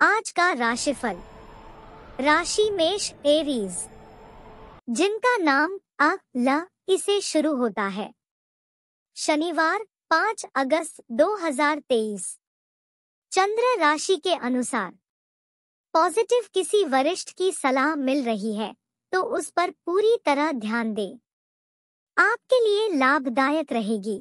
आज का राशिफल। राशि मेष एरीज, जिनका नाम अ ल इसे शुरू होता है। शनिवार 5 अगस्त 2023। चंद्र राशि के अनुसार पॉजिटिव किसी वरिष्ठ की सलाह मिल रही है तो उस पर पूरी तरह ध्यान दें। आपके लिए लाभदायक रहेगी।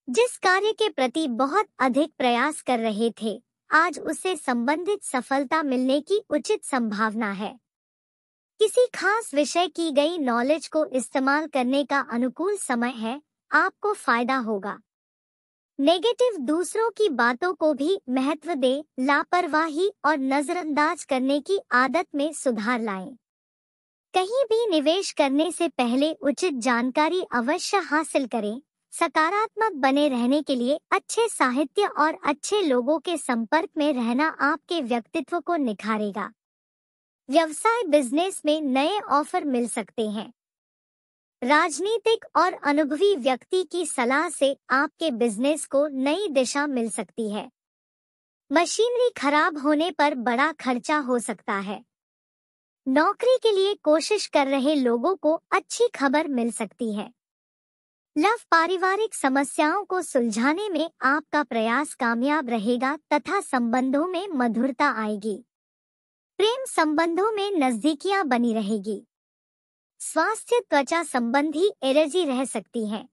जिस कार्य के प्रति बहुत अधिक प्रयास कर रहे थे, आज उससे संबंधित सफलता मिलने की उचित संभावना है। किसी खास विषय की गई नॉलेज को इस्तेमाल करने का अनुकूल समय है, आपको फायदा होगा। नेगेटिव दूसरों की बातों को भी महत्व दें, लापरवाही और नजरअंदाज करने की आदत में सुधार लाएं। कहीं भी निवेश करने से पहले उचित जानकारी अवश्य हासिल करें। सकारात्मक बने रहने के लिए अच्छे साहित्य और अच्छे लोगों के संपर्क में रहना आपके व्यक्तित्व को निखारेगा। व्यवसाय बिजनेस में नए ऑफर मिल सकते हैं। राजनीतिक और अनुभवी व्यक्ति की सलाह से आपके बिजनेस को नई दिशा मिल सकती है। मशीनरी खराब होने पर बड़ा खर्चा हो सकता है। नौकरी के लिए कोशिश कर रहे लोगों को अच्छी खबर मिल सकती है। लव पारिवारिक समस्याओं को सुलझाने में आपका प्रयास कामयाब रहेगा तथा संबंधों में मधुरता आएगी। प्रेम संबंधों में नजदीकियां बनी रहेगी। स्वास्थ्य त्वचा संबंधी एलर्जी रह सकती है।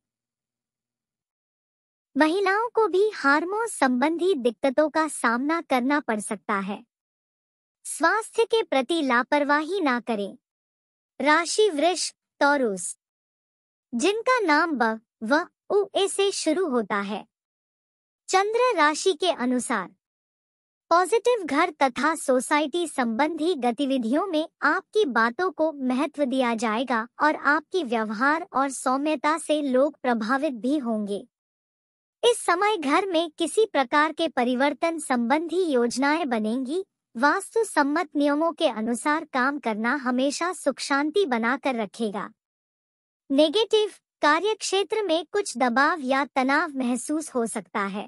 महिलाओं को भी हार्मोन संबंधी दिक्कतों का सामना करना पड़ सकता है। स्वास्थ्य के प्रति लापरवाही ना करें। राशि वृष टॉरस, जिनका नाम ब व उ ए से शुरू होता है। चंद्र राशि के अनुसार पॉजिटिव घर तथा सोसाइटी संबंधी गतिविधियों में आपकी बातों को महत्व दिया जाएगा और आपकी व्यवहार और सौम्यता से लोग प्रभावित भी होंगे। इस समय घर में किसी प्रकार के परिवर्तन संबंधी योजनाएं बनेंगी। वास्तु सम्मत नियमों के अनुसार काम करना हमेशा सुख शांति बनाकर रखेगा। नेगेटिव कार्य क्षेत्र में कुछ दबाव या तनाव महसूस हो सकता है।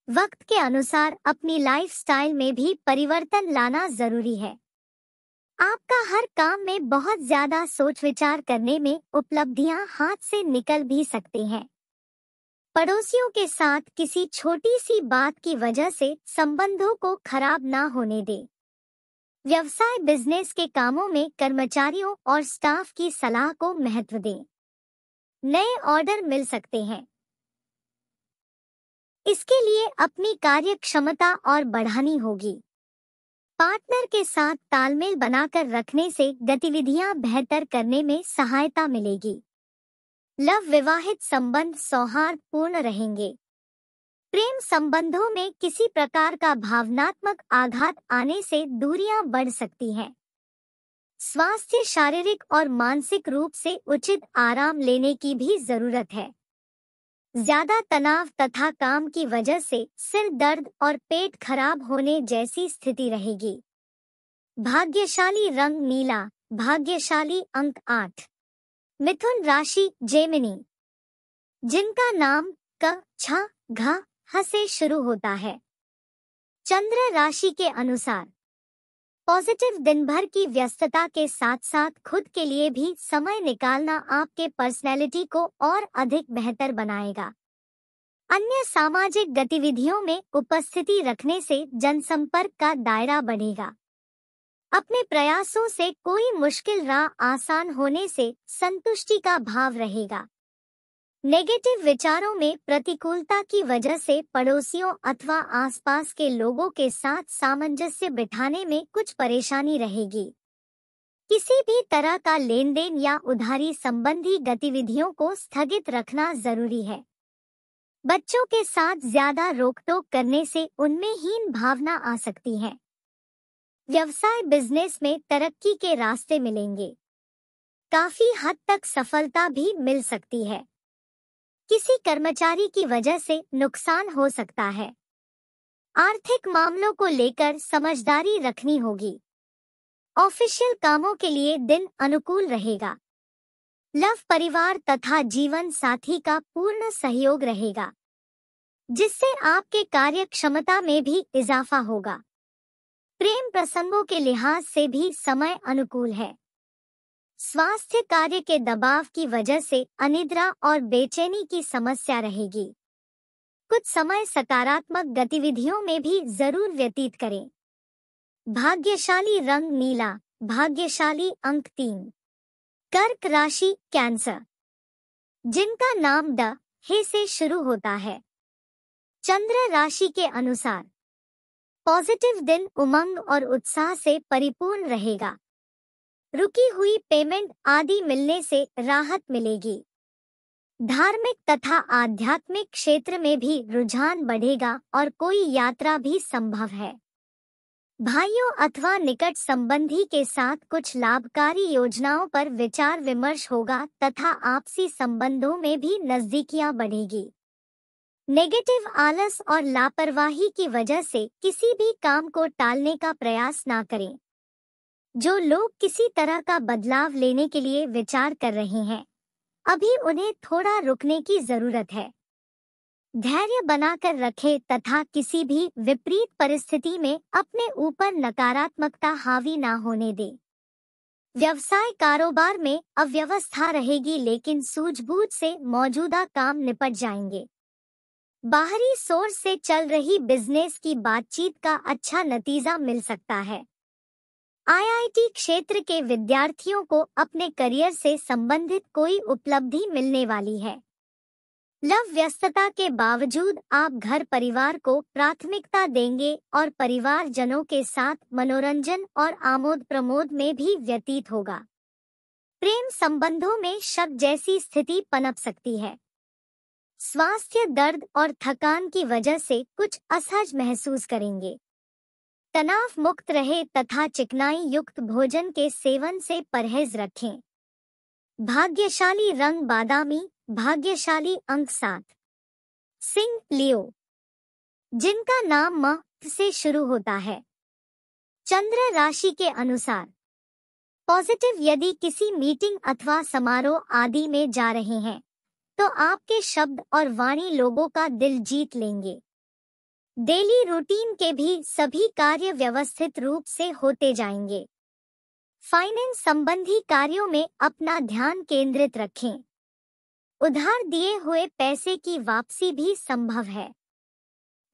वक्त के अनुसार अपनी लाइफस्टाइल में भी परिवर्तन लाना जरूरी है। आपका हर काम में बहुत ज्यादा सोच विचार करने में उपलब्धियां हाथ से निकल भी सकती हैं। पड़ोसियों के साथ किसी छोटी सी बात की वजह से संबंधों को खराब ना होने दें। व्यवसाय बिजनेस के कामों में कर्मचारियों और स्टाफ की सलाह को महत्व दें। नए ऑर्डर मिल सकते हैं। इसके लिए अपनी कार्य क्षमता और बढ़ानी होगी। पार्टनर के साथ तालमेल बनाकर रखने से गतिविधियां बेहतर करने में सहायता मिलेगी। लव विवाहित संबंध सौहार्दपूर्ण रहेंगे। प्रेम संबंधों में किसी प्रकार का भावनात्मक आघात आने से दूरियां बढ़ सकती हैं। स्वास्थ्य शारीरिक और मानसिक रूप से उचित आराम लेने की भी जरूरत है। ज्यादा तनाव तथा काम की वजह से सिर दर्द और पेट खराब होने जैसी स्थिति रहेगी। भाग्यशाली रंग नीला, भाग्यशाली अंक 8। मिथुन राशि जेमिनी, जिनका नाम क छ घ ह से शुरू होता है। चंद्र राशि के अनुसार पॉजिटिव दिन भर की व्यस्तता के साथ साथ खुद के लिए भी समय निकालना आपके पर्सनैलिटी को और अधिक बेहतर बनाएगा। अन्य सामाजिक गतिविधियों में उपस्थिति रखने से जनसंपर्क का दायरा बढ़ेगा। अपने प्रयासों से कोई मुश्किल राह आसान होने से संतुष्टि का भाव रहेगा। नेगेटिव विचारों में प्रतिकूलता की वजह से पड़ोसियों अथवा आसपास के लोगों के साथ सामंजस्य बिठाने में कुछ परेशानी रहेगी। किसी भी तरह का लेन देन या उधारी संबंधी गतिविधियों को स्थगित रखना जरूरी है। बच्चों के साथ ज्यादा रोकटोक करने से उनमें हीन भावना आ सकती है। व्यवसाय बिजनेस में तरक्की के रास्ते मिलेंगे। काफी हद तक सफलता भी मिल सकती है। किसी कर्मचारी की वजह से नुकसान हो सकता है। आर्थिक मामलों को लेकर समझदारी रखनी होगी। ऑफिशियल कामों के लिए दिन अनुकूल रहेगा। लव परिवार तथा जीवन साथी का पूर्ण सहयोग रहेगा, जिससे आपके कार्य क्षमता में भी इजाफा होगा। प्रेम प्रसंगों के लिहाज से भी समय अनुकूल है। स्वास्थ्य कार्य के दबाव की वजह से अनिद्रा और बेचैनी की समस्या रहेगी। कुछ समय सकारात्मक गतिविधियों में भी जरूर व्यतीत करें। भाग्यशाली रंग नीला, भाग्यशाली अंक 3। कर्क राशि, कैंसर, जिनका नाम ड हे से शुरू होता है। चंद्र राशि के अनुसार पॉजिटिव दिन उमंग और उत्साह से परिपूर्ण रहेगा। रुकी हुई पेमेंट आदि मिलने से राहत मिलेगी। धार्मिक तथा आध्यात्मिक क्षेत्र में भी रुझान बढ़ेगा और कोई यात्रा भी संभव है। भाइयों अथवा निकट संबंधी के साथ कुछ लाभकारी योजनाओं पर विचार विमर्श होगा तथा आपसी संबंधों में भी नजदीकियां बढ़ेगी। नेगेटिव आलस और लापरवाही की वजह से किसी भी काम को टालने का प्रयास ना करें। जो लोग किसी तरह का बदलाव लेने के लिए विचार कर रहे हैं, अभी उन्हें थोड़ा रुकने की जरूरत है। धैर्य बनाकर रखें तथा किसी भी विपरीत परिस्थिति में अपने ऊपर नकारात्मकता हावी ना होने दें। व्यवसाय कारोबार में अव्यवस्था रहेगी, लेकिन सूझबूझ से मौजूदा काम निपट जाएंगे। बाहरी सोर्स से चल रही बिजनेस की बातचीत का अच्छा नतीजा मिल सकता है। आईआईटी क्षेत्र के विद्यार्थियों को अपने करियर से संबंधित कोई उपलब्धि मिलने वाली है। लव व्यस्तता के बावजूद आप घर परिवार को प्राथमिकता देंगे और परिवारजनों के साथ मनोरंजन और आमोद प्रमोद में भी व्यतीत होगा। प्रेम संबंधों में शक जैसी स्थिति पनप सकती है। स्वास्थ्य दर्द और थकान की वजह से कुछ असहज महसूस करेंगे। तनाव मुक्त रहे तथा चिकनाई युक्त भोजन के सेवन से परहेज रखें। भाग्यशाली रंग बादामी, भाग्यशाली अंक 7। सिंह लियो, जिनका नाम म से शुरू होता है। चंद्र राशि के अनुसार पॉजिटिव, यदि किसी मीटिंग अथवा समारोह आदि में जा रहे हैं तो आपके शब्द और वाणी लोगों का दिल जीत लेंगे। डेली रूटीन के भी सभी कार्य व्यवस्थित रूप से होते जाएंगे। फाइनेंस संबंधी कार्यों में अपना ध्यान केंद्रित रखें। उधार दिए हुए पैसे की वापसी भी संभव है।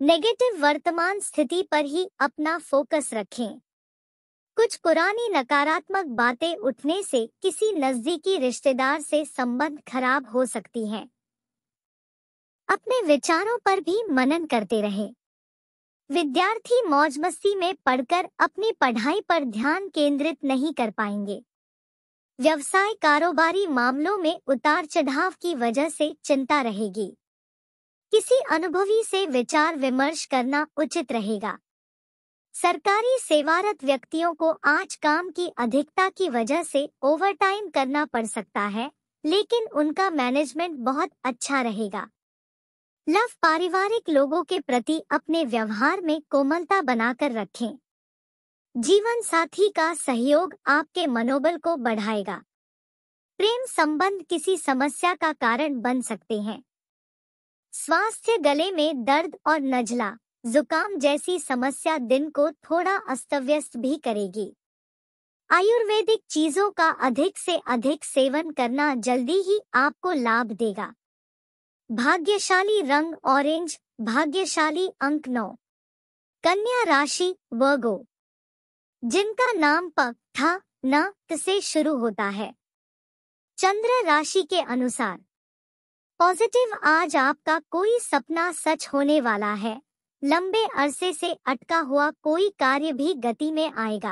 नेगेटिव वर्तमान स्थिति पर ही अपना फोकस रखें। कुछ पुरानी नकारात्मक बातें उठने से किसी नजदीकी रिश्तेदार से संबंध खराब हो सकती हैं। अपने विचारों पर भी मनन करते रहें। विद्यार्थी मौज मस्ती में पढ़कर अपनी पढ़ाई पर ध्यान केंद्रित नहीं कर पाएंगे। व्यवसाय कारोबारी मामलों में उतार चढ़ाव की वजह से चिंता रहेगी। किसी अनुभवी से विचार विमर्श करना उचित रहेगा। सरकारी सेवारत व्यक्तियों को आज काम की अधिकता की वजह से ओवरटाइम करना पड़ सकता है, लेकिन उनका मैनेजमेंट बहुत अच्छा रहेगा। लव पारिवारिक लोगों के प्रति अपने व्यवहार में कोमलता बनाकर रखें। जीवन साथी का सहयोग आपके मनोबल को बढ़ाएगा। प्रेम संबंध किसी समस्या का कारण बन सकते हैं। स्वास्थ्य, गले में दर्द और नज़ला, जुकाम जैसी समस्या दिन को थोड़ा अस्तव्यस्त भी करेगी। आयुर्वेदिक चीजों का अधिक से अधिक सेवन करना जल्दी ही आपको लाभ देगा। भाग्यशाली रंग ऑरेंज, भाग्यशाली अंक 9। कन्या राशि, वर्गो, जिनका नाम प, थ, न, त से शुरू होता है। चंद्र राशि के अनुसार पॉजिटिव, आज आपका कोई सपना सच होने वाला है। लंबे अरसे से अटका हुआ कोई कार्य भी गति में आएगा।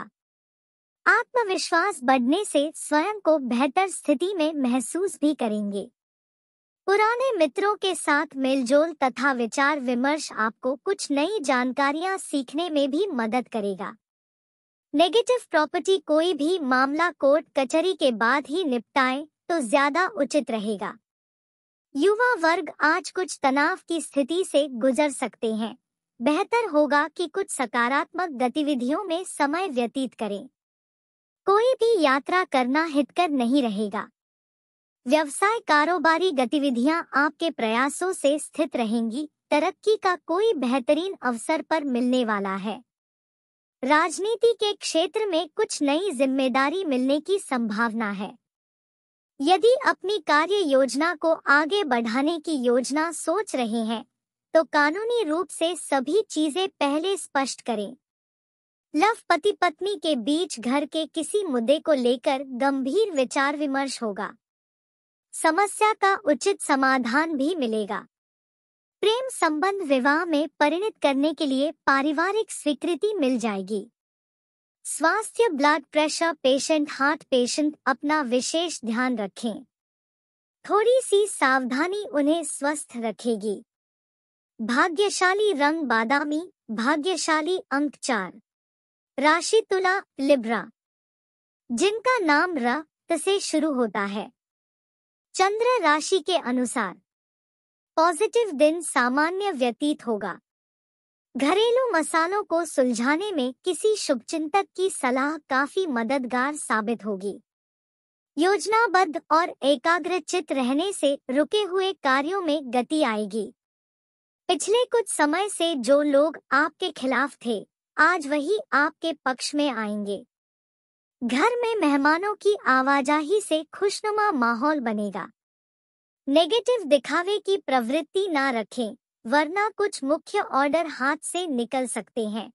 आत्मविश्वास बढ़ने से स्वयं को बेहतर स्थिति में महसूस भी करेंगे। पुराने मित्रों के साथ मेलजोल तथा विचार विमर्श आपको कुछ नई जानकारियां सीखने में भी मदद करेगा। नेगेटिव प्रॉपर्टी, कोई भी मामला कोर्ट कचहरी के बाद ही निपटाएं तो ज्यादा उचित रहेगा। युवा वर्ग आज कुछ तनाव की स्थिति से गुजर सकते हैं। बेहतर होगा कि कुछ सकारात्मक गतिविधियों में समय व्यतीत करें। कोई भी यात्रा करना हितकर नहीं रहेगा। व्यवसाय कारोबारी गतिविधियां आपके प्रयासों से स्थित रहेंगी। तरक्की का कोई बेहतरीन अवसर पर मिलने वाला है। राजनीति के क्षेत्र में कुछ नई जिम्मेदारी मिलने की संभावना है। यदि अपनी कार्य योजना को आगे बढ़ाने की योजना सोच रहे हैं, तो कानूनी रूप से सभी चीजें पहले स्पष्ट करें। लव पति पत्नी के बीच घर के किसी मुद्दे को लेकर गंभीर विचार विमर्श होगा। समस्या का उचित समाधान भी मिलेगा। प्रेम संबंध विवाह में परिणत करने के लिए पारिवारिक स्वीकृति मिल जाएगी। स्वास्थ्य blood pressure patient heart patient अपना विशेष ध्यान रखें। थोड़ी सी सावधानी उन्हें स्वस्थ रखेगी। भाग्यशाली रंग बादामी, भाग्यशाली अंक 4। राशि तुला लिब्रा, जिनका नाम र त से शुरू होता है। चंद्र राशि के अनुसार पॉजिटिव दिन सामान्य व्यतीत होगा। घरेलू मसालों को सुलझाने में किसी शुभचिंतक की सलाह काफी मददगार साबित होगी। योजनाबद्ध और एकाग्रचित्त रहने से रुके हुए कार्यों में गति आएगी। पिछले कुछ समय से जो लोग आपके खिलाफ थे, आज वही आपके पक्ष में आएंगे। घर में मेहमानों की आवाजाही से खुशनुमा माहौल बनेगा। नेगेटिव दिखावे की प्रवृत्ति ना रखें, वरना कुछ मुख्य ऑर्डर हाथ से निकल सकते हैं।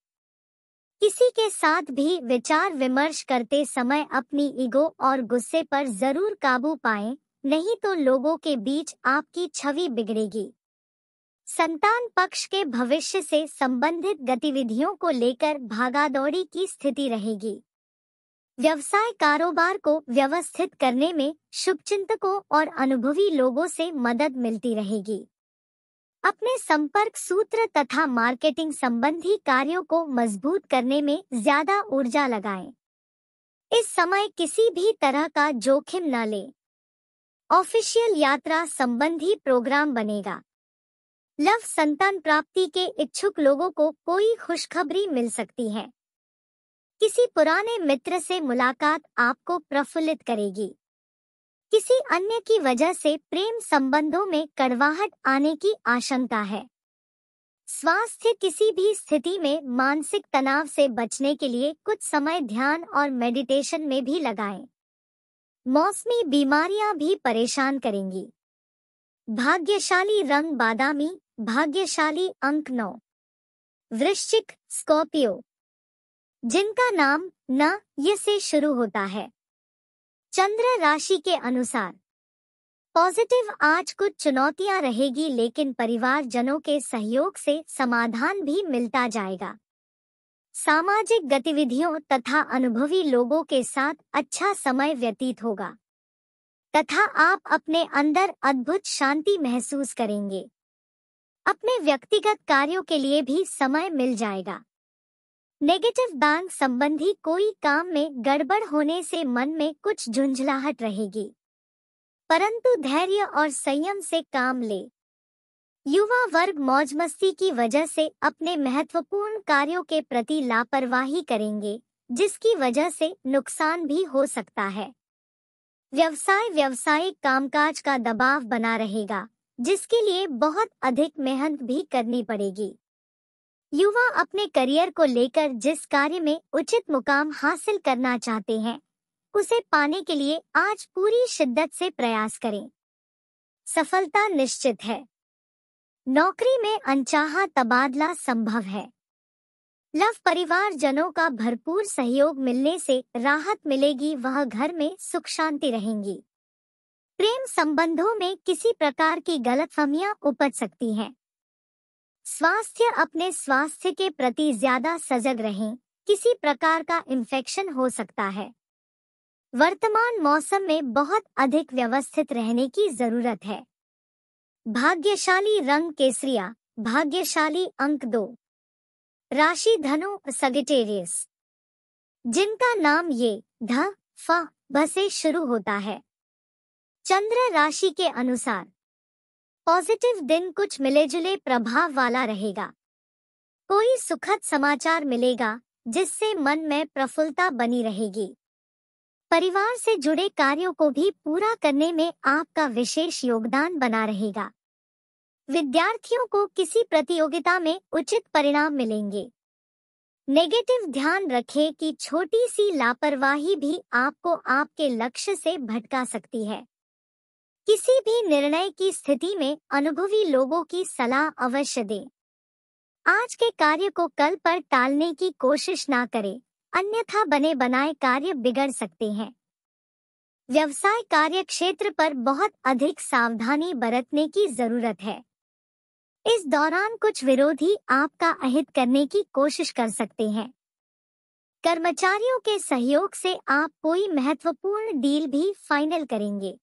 किसी के साथ भी विचार विमर्श करते समय अपनी ईगो और गुस्से पर जरूर काबू पाएं, नहीं तो लोगों के बीच आपकी छवि बिगड़ेगी। संतान पक्ष के भविष्य से संबंधित गतिविधियों को लेकर भागादौड़ी की स्थिति रहेगी। व्यवसाय कारोबार को व्यवस्थित करने में शुभचिंतकों और अनुभवी लोगों से मदद मिलती रहेगी। अपने संपर्क सूत्र तथा मार्केटिंग संबंधी कार्यों को मजबूत करने में ज्यादा ऊर्जा लगाएं। इस समय किसी भी तरह का जोखिम न लें। ऑफिशियल यात्रा संबंधी प्रोग्राम बनेगा। लव संतान प्राप्ति के इच्छुक लोगों को कोई खुशखबरी मिल सकती है। किसी पुराने मित्र से मुलाकात आपको प्रफुल्लित करेगी। किसी अन्य की वजह से प्रेम संबंधों में कड़वाहट आने की आशंका है। स्वास्थ्य किसी भी स्थिति में मानसिक तनाव से बचने के लिए कुछ समय ध्यान और मेडिटेशन में भी लगाएं। मौसमी बीमारियां भी परेशान करेंगी। भाग्यशाली रंग बादामी, भाग्यशाली अंक 9। वृश्चिक स्कॉर्पियो, जिनका नाम न य से शुरू होता है। चंद्र राशि के अनुसार पॉजिटिव आज कुछ चुनौतियां रहेगी, लेकिन परिवारजनों के सहयोग से समाधान भी मिलता जाएगा। सामाजिक गतिविधियों तथा अनुभवी लोगों के साथ अच्छा समय व्यतीत होगा तथा आप अपने अंदर अद्भुत शांति महसूस करेंगे। अपने व्यक्तिगत कार्यों के लिए भी समय मिल जाएगा। नेगेटिव बैंक संबंधी कोई काम में गड़बड़ होने से मन में कुछ झुंझलाहट रहेगी, परंतु धैर्य और संयम से काम ले। युवा वर्ग मौज मस्ती की वजह से अपने महत्वपूर्ण कार्यों के प्रति लापरवाही करेंगे, जिसकी वजह से नुकसान भी हो सकता है। व्यावसायिक कामकाज का दबाव बना रहेगा, जिसके लिए बहुत अधिक मेहनत भी करनी पड़ेगी। युवा अपने करियर को लेकर जिस कार्य में उचित मुकाम हासिल करना चाहते हैं, उसे पाने के लिए आज पूरी शिद्दत से प्रयास करें। सफलता निश्चित है। नौकरी में अनचाहा तबादला संभव है। लव परिवारजनों का भरपूर सहयोग मिलने से राहत मिलेगी, वह घर में सुख शांति रहेंगी। प्रेम संबंधों में किसी प्रकार की गलतफहमियां उपज सकती हैं। अपने स्वास्थ्य के प्रति ज्यादा सजग रहें, किसी प्रकार का इन्फेक्शन हो सकता है। वर्तमान मौसम में बहुत अधिक व्यवस्थित रहने की जरूरत है। भाग्यशाली रंग केसरिया, भाग्यशाली अंक 2। राशि धनु सगिटेरियस, जिनका नाम ये ध फ भ से शुरू होता है। चंद्र राशि के अनुसार पॉजिटिव दिन कुछ मिलेजुले प्रभाव वाला रहेगा। कोई सुखद समाचार मिलेगा, जिससे मन में प्रफुल्लता बनी रहेगी। परिवार से जुड़े कार्यों को भी पूरा करने में आपका विशेष योगदान बना रहेगा। विद्यार्थियों को किसी प्रतियोगिता में उचित परिणाम मिलेंगे। नेगेटिव ध्यान रखें कि छोटी सी लापरवाही भी आपको आपके लक्ष्य से भटका सकती है। किसी भी निर्णय की स्थिति में अनुभवी लोगों की सलाह अवश्य दें। आज के कार्य को कल पर टालने की कोशिश ना करें, अन्यथा बने बनाए कार्य बिगड़ सकते हैं। व्यवसाय कार्य क्षेत्र पर बहुत अधिक सावधानी बरतने की जरूरत है। इस दौरान कुछ विरोधी आपका अहित करने की कोशिश कर सकते हैं। कर्मचारियों के सहयोग से आप कोई महत्वपूर्ण डील भी फाइनल करेंगे,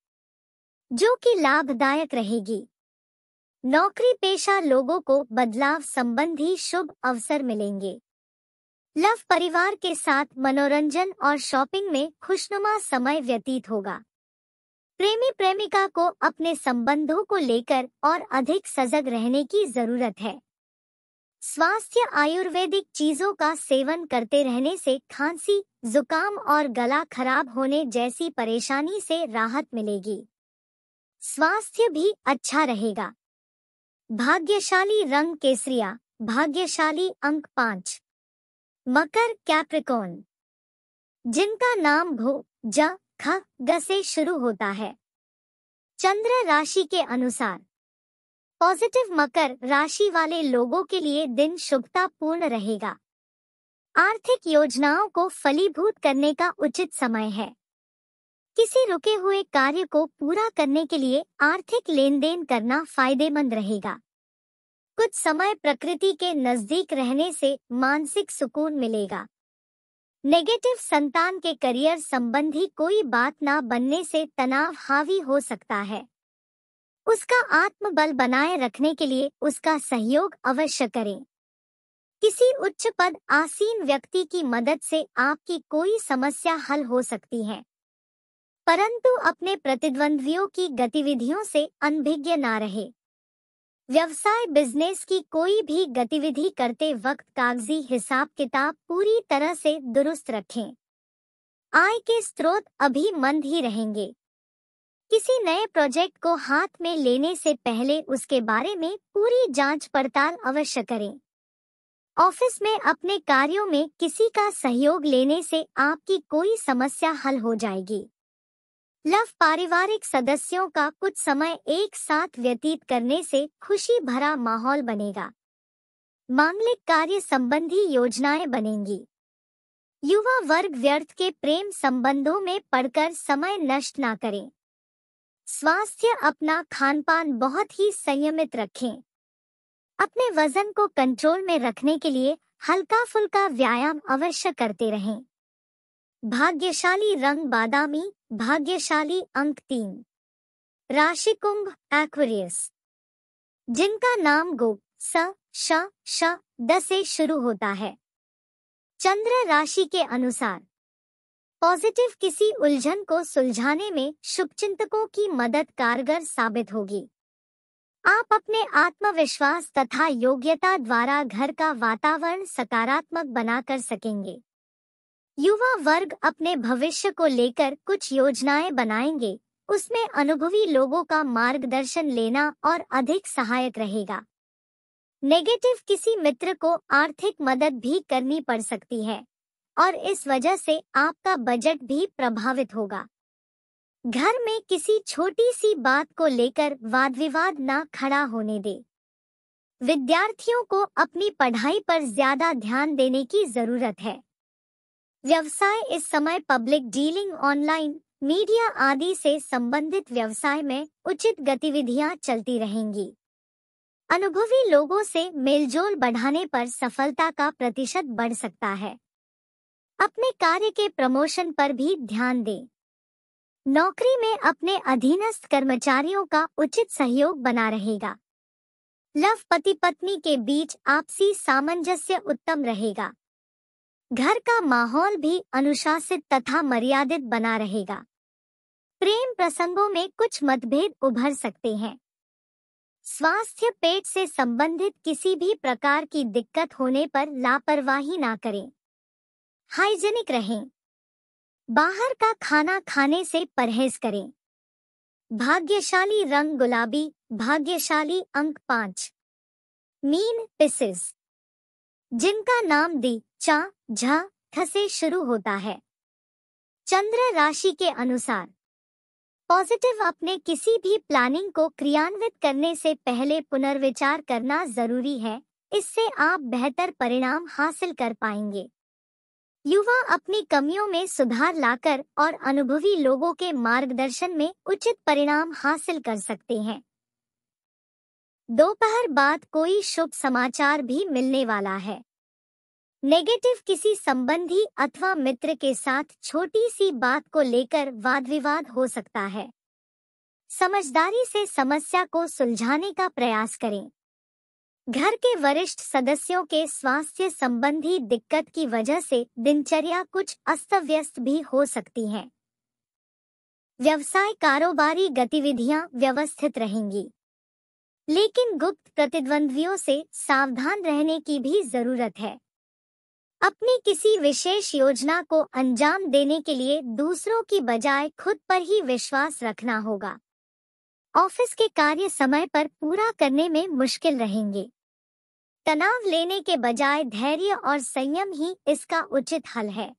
जो कि लाभदायक रहेगी। नौकरी पेशा लोगों को बदलाव संबंधी शुभ अवसर मिलेंगे। लव परिवार के साथ मनोरंजन और शॉपिंग में खुशनुमा समय व्यतीत होगा। प्रेमी प्रेमिका को अपने संबंधों को लेकर और अधिक सजग रहने की जरूरत है। स्वास्थ्य आयुर्वेदिक चीजों का सेवन करते रहने से खांसी, जुकाम और गला खराब होने जैसी परेशानी से राहत मिलेगी। स्वास्थ्य भी अच्छा रहेगा। भाग्यशाली रंग केसरिया, भाग्यशाली अंक 5। मकर कैप्रिकॉर्न, जिनका नाम भू, ज, ख, ग से शुरू होता है। चंद्र राशि के अनुसार पॉजिटिव मकर राशि वाले लोगों के लिए दिन शुभतापूर्ण रहेगा। आर्थिक योजनाओं को फलीभूत करने का उचित समय है। किसी रुके हुए कार्य को पूरा करने के लिए आर्थिक लेन देन करना फायदेमंद रहेगा। कुछ समय प्रकृति के नजदीक रहने से मानसिक सुकून मिलेगा। नेगेटिव संतान के करियर संबंधी कोई बात ना बनने से तनाव हावी हो सकता है। उसका आत्मबल बनाए रखने के लिए उसका सहयोग अवश्य करें। किसी उच्च पद आसीन व्यक्ति की मदद से आपकी कोई समस्या हल हो सकती है, परंतु अपने प्रतिद्वंद्वियों की गतिविधियों से अनभिज्ञ ना रहे। व्यवसाय बिजनेस की कोई भी गतिविधि करते वक्त कागजी हिसाब किताब पूरी तरह से दुरुस्त रखें। आय के स्रोत अभी मंद ही रहेंगे। किसी नए प्रोजेक्ट को हाथ में लेने से पहले उसके बारे में पूरी जांच पड़ताल अवश्य करें। ऑफिस में अपने कार्यों में किसी का सहयोग लेने से आपकी कोई समस्या हल हो जाएगी। लव पारिवारिक सदस्यों का कुछ समय एक साथ व्यतीत करने से खुशी भरा माहौल बनेगा। मांगलिक कार्य संबंधी योजनाएं बनेंगी। युवा वर्ग व्यर्थ के प्रेम संबंधों में पड़कर समय नष्ट ना करें। स्वास्थ्य अपना खानपान बहुत ही संयमित रखें। अपने वजन को कंट्रोल में रखने के लिए हल्का फुल्का व्यायाम अवश्य करते रहें। भाग्यशाली रंग बादामी, भाग्यशाली अंक 3। राशि कुंभ एक्वेरियस, जिनका नाम गो, स, श, श, द से शुरू होता है। चंद्र राशि के अनुसार पॉजिटिव किसी उलझन को सुलझाने में शुभचिंतकों की मदद कारगर साबित होगी। आप अपने आत्मविश्वास तथा योग्यता द्वारा घर का वातावरण सकारात्मक बना कर सकेंगे। युवा वर्ग अपने भविष्य को लेकर कुछ योजनाएं बनाएंगे। उसमें अनुभवी लोगों का मार्गदर्शन लेना और अधिक सहायक रहेगा। नेगेटिव किसी मित्र को आर्थिक मदद भी करनी पड़ सकती है और इस वजह से आपका बजट भी प्रभावित होगा। घर में किसी छोटी सी बात को लेकर वाद विवाद ना खड़ा होने दे। विद्यार्थियों को अपनी पढ़ाई पर ज्यादा ध्यान देने की जरूरत है। व्यवसाय इस समय पब्लिक डीलिंग, ऑनलाइन मीडिया आदि से संबंधित व्यवसाय में उचित गतिविधियां चलती रहेंगी। अनुभवी लोगों से मेलजोल बढ़ाने पर सफलता का प्रतिशत बढ़ सकता है। अपने कार्य के प्रमोशन पर भी ध्यान दें। नौकरी में अपने अधीनस्थ कर्मचारियों का उचित सहयोग बना रहेगा। लव पति पत्नी के बीच आपसी सामंजस्य उत्तम रहेगा। घर का माहौल भी अनुशासित तथा मर्यादित बना रहेगा। प्रेम प्रसंगों में कुछ मतभेद उभर सकते हैं। स्वास्थ्य पेट से संबंधित किसी भी प्रकार की दिक्कत होने पर लापरवाही ना करें। हाइजीनिक रहें। बाहर का खाना खाने से परहेज करें। भाग्यशाली रंग गुलाबी, भाग्यशाली अंक 5। मीन पिसेस, जिनका नाम दी, चा, झ, थ से शुरू होता है। चंद्र राशि के अनुसार पॉजिटिव, अपने किसी भी प्लानिंग को क्रियान्वित करने से पहले पुनर्विचार करना जरूरी है, इससे आप बेहतर परिणाम हासिल कर पाएंगे। युवा अपनी कमियों में सुधार लाकर और अनुभवी लोगों के मार्गदर्शन में उचित परिणाम हासिल कर सकते हैं। दोपहर बाद कोई शुभ समाचार भी मिलने वाला है। नेगेटिव, किसी संबंधी अथवा मित्र के साथ छोटी सी बात को लेकर वाद विवाद हो सकता है। समझदारी से समस्या को सुलझाने का प्रयास करें। घर के वरिष्ठ सदस्यों के स्वास्थ्य संबंधी दिक्कत की वजह से दिनचर्या कुछ अस्त-व्यस्त भी हो सकती है। व्यवसाय, कारोबारी गतिविधियां व्यवस्थित रहेंगी, लेकिन गुप्त प्रतिद्वंद्वियों से सावधान रहने की भी जरूरत है। अपनी किसी विशेष योजना को अंजाम देने के लिए दूसरों की बजाय खुद पर ही विश्वास रखना होगा। ऑफिस के कार्य समय पर पूरा करने में मुश्किल रहेंगे। तनाव लेने के बजाय धैर्य और संयम ही इसका उचित हल है।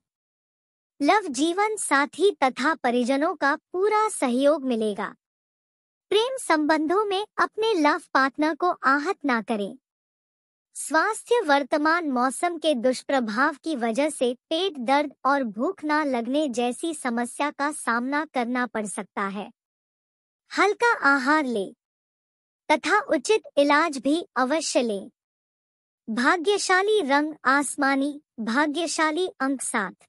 लव जीवन साथी तथा परिजनों का पूरा सहयोग मिलेगा। प्रेम संबंधों में अपने लव पार्टनर को आहत ना करें। स्वास्थ्य, वर्तमान मौसम के दुष्प्रभाव की वजह से पेट दर्द और भूख ना लगने जैसी समस्या का सामना करना पड़ सकता है। हल्का आहार लें तथा उचित इलाज भी अवश्य लें। भाग्यशाली रंग आसमानी, भाग्यशाली अंक 7।